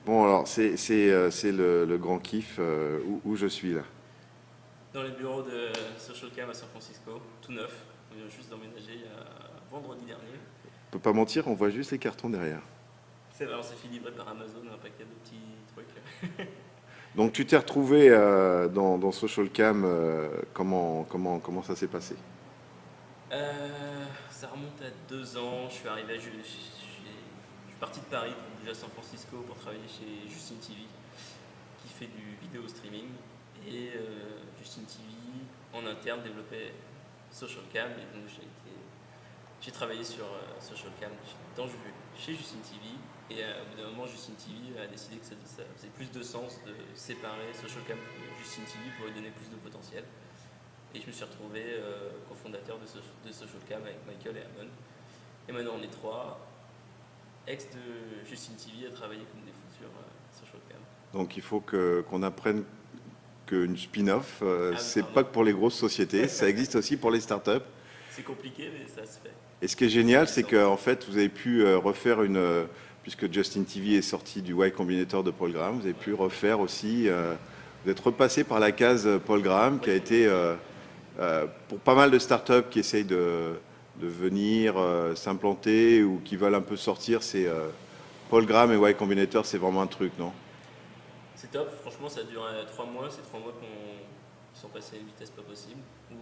Bon, alors, c'est le grand kiff où je suis là. Dans les bureaux de SocialCam à San Francisco, tout neuf. On vient juste d'emménager il y a vendredi dernier. On peut pas mentir, on voit juste les cartons derrière. C'est vrai, on s'est fait livrer par Amazon un paquet de petits trucs. Donc, tu t'es retrouvé dans SocialCam, comment ça s'est passé? Ça remonte à 2 ans. Je suis arrivé, je suis parti de Paris pour bouger à San Francisco pour travailler chez Justin TV, qui fait du vidéo streaming. Et Justin TV, en interne, développait SocialCam. Et donc j'ai travaillé sur SocialCam chez Justin TV. Et au bout d'un moment, Justin TV a décidé que ça faisait plus de sens de séparer SocialCam de Justin TV pour lui donner plus de potentiel. Et je me suis retrouvé cofondateur de SocialCam avec Michael et Amon. Et maintenant on est trois, ex de Justin TV, à travailler comme des fous sur SocialCam. Donc, il faut qu'on apprenne qu'une spin-off, c'est Pardon. pas que pour les grosses sociétés, ça existe aussi pour les startups. C'est compliqué, mais ça se fait. Et ce qui est génial, c'est qu'en fait, vous avez pu refaire puisque Justin TV est sorti du Y Combinator de Paul Graham, vous avez pu refaire aussi, vous êtes repassé par la case Paul Graham, qui a été, pour pas mal de startups qui essayent de venir s'implanter ou qui veulent un peu sortir, c'est Paul Graham et Y Combinator, c'est vraiment un truc, non? C'est top, franchement ça dure 3 mois, c'est 3 mois qui sont passés à une vitesse pas possible, où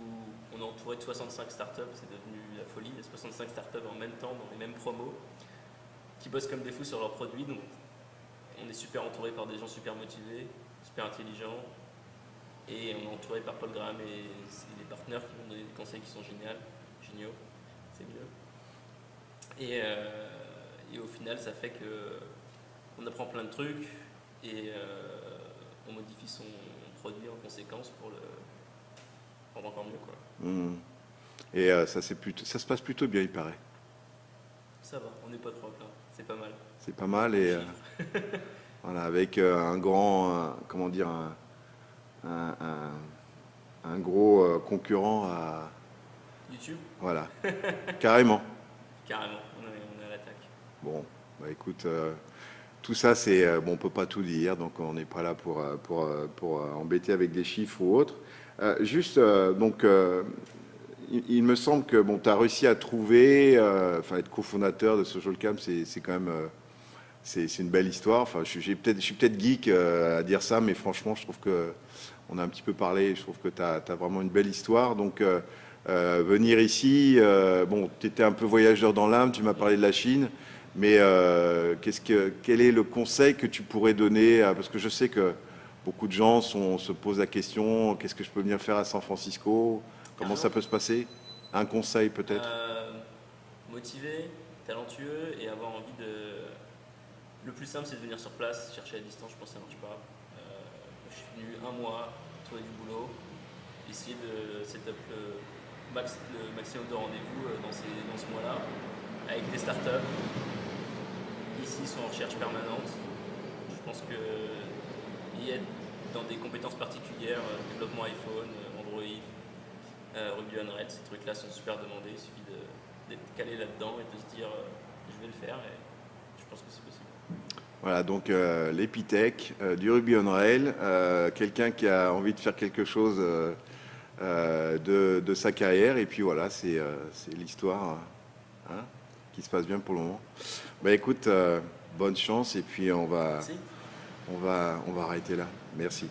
on est entouré de 65 startups, c'est devenu la folie, il y a 65 startups en même temps, dans les mêmes promos, qui bossent comme des fous sur leurs produits, donc on est super entouré par des gens super motivés, super intelligents, et on est entouré par Paul Graham et des partenaires qui vont donner des conseils qui sont géniaux, c'est mieux. Et au final ça fait que on apprend plein de trucs, et on modifie son produit en conséquence pour le rendre encore mieux, quoi. Hmm. Et ça se passe plutôt bien, il paraît. Ça va, on n'est pas trop à plaindre, c'est pas mal. C'est pas mal et voilà, avec un grand, comment dire, un, un gros concurrent à, YouTube, voilà, carrément. carrément, on est à l'attaque. Bon, bah écoute, tout ça c'est, bon, on peut pas tout dire, donc on n'est pas là pour embêter avec des chiffres ou autres. Juste, donc, il me semble que bon, tu as réussi à trouver, enfin, être cofondateur de SocialCam, c'est quand même, c'est une belle histoire. Enfin, je suis peut-être geek à dire ça, mais franchement, je trouve que on a un petit peu parlé. Je trouve que tu as vraiment une belle histoire. Donc, venir ici, bon, tu étais un peu voyageur dans l'âme. Tu m'as parlé de la Chine, mais quel est le conseil que tu pourrais donner parce que je sais que beaucoup de gens se posent la question, qu'est-ce que je peux venir faire à San Francisco? Comment ça peut se passer? Un conseil peut-être? Motivé, talentueux et avoir envie de. Le plus simple, c'est de venir sur place, chercher à distance, je pense que ça marche pas. Je suis venu 1 mois, trouver du boulot, essayer de set up le maximum de rendez-vous dans ce mois-là, avec des startups. Ici, ils sont en recherche permanente. Je pense qu'il y a dans des compétences particulières, développement iPhone, Android, Ruby on Rails, ces trucs-là sont super demandés. Il suffit d'être calé là-dedans et de se dire je vais le faire, et je pense que c'est possible. Voilà, donc l'Epitech, du Ruby on Rails, quelqu'un qui a envie de faire quelque chose de sa carrière, et puis voilà, c'est l'histoire hein, qui se passe bien pour le moment. Bah écoute, bonne chance, et puis Merci. on va arrêter là. Merci.